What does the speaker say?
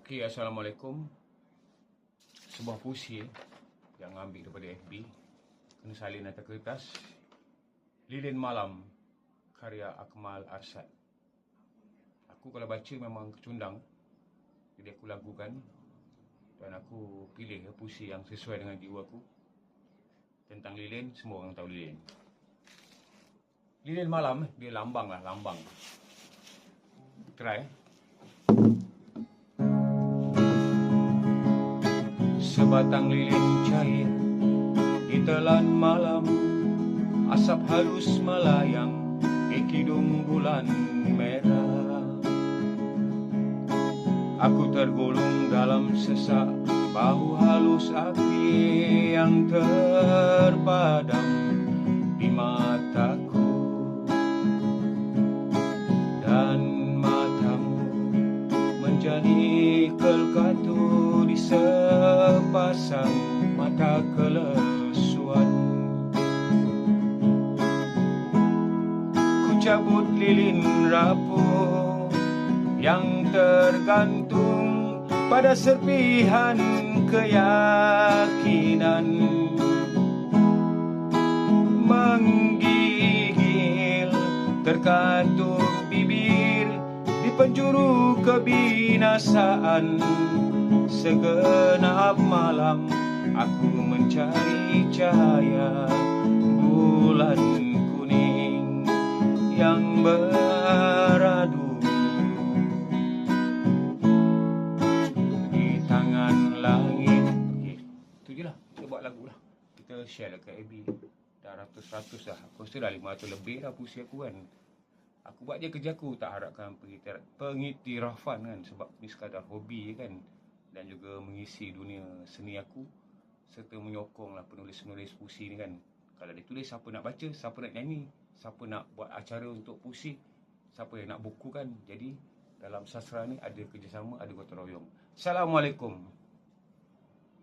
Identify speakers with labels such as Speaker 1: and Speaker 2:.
Speaker 1: Okay, Assalamualaikum. Sebuah puisi yang ambil daripada FB, kena salin atas kertas. Lilin Malam, karya Akmal Arshad. Aku kalau baca memang kecundang, jadi aku lagukan dan aku pilih puisi yang sesuai dengan jiwa aku. Tentang lilin, semua orang tahu lilin. Lilin malam, dia lambang lah, lambang. Try. Sebatang lilin cair di telan malam, asap halus melayang di kidung bulan merah. Aku tergulung dalam sesak bau halus api yang terpadam di mataku, dan matamu menjadi kelkatu di sepasang mata kelesuan. Ku cabut lilin rapuh yang tergantung pada serpihan keyakinan, menggigil terkatup bibir di penjuru kebinasaan. Segenap malam aku mencari cahaya bulan kuning yang beradu di tangan langit. Okay, itu je lah, kita buat lagu lah, kita share lah ke AB. Dah ratus-ratus lah, aku rasa dah 500 lebih lah puisi aku kan. Aku buat je kerja aku, tak harapkan pengiktirafan kan, sebab ni sekadar hobi kan, dan juga mengisi dunia seni aku, serta menyokonglah penulis-penulis puisi ni kan. Kalau dia tulis, siapa nak baca, siapa nak nyanyi, siapa nak buat acara untuk puisi, siapa yang nak buku kan. Jadi dalam sastra ni ada kerjasama, ada gotong royong. Assalamualaikum.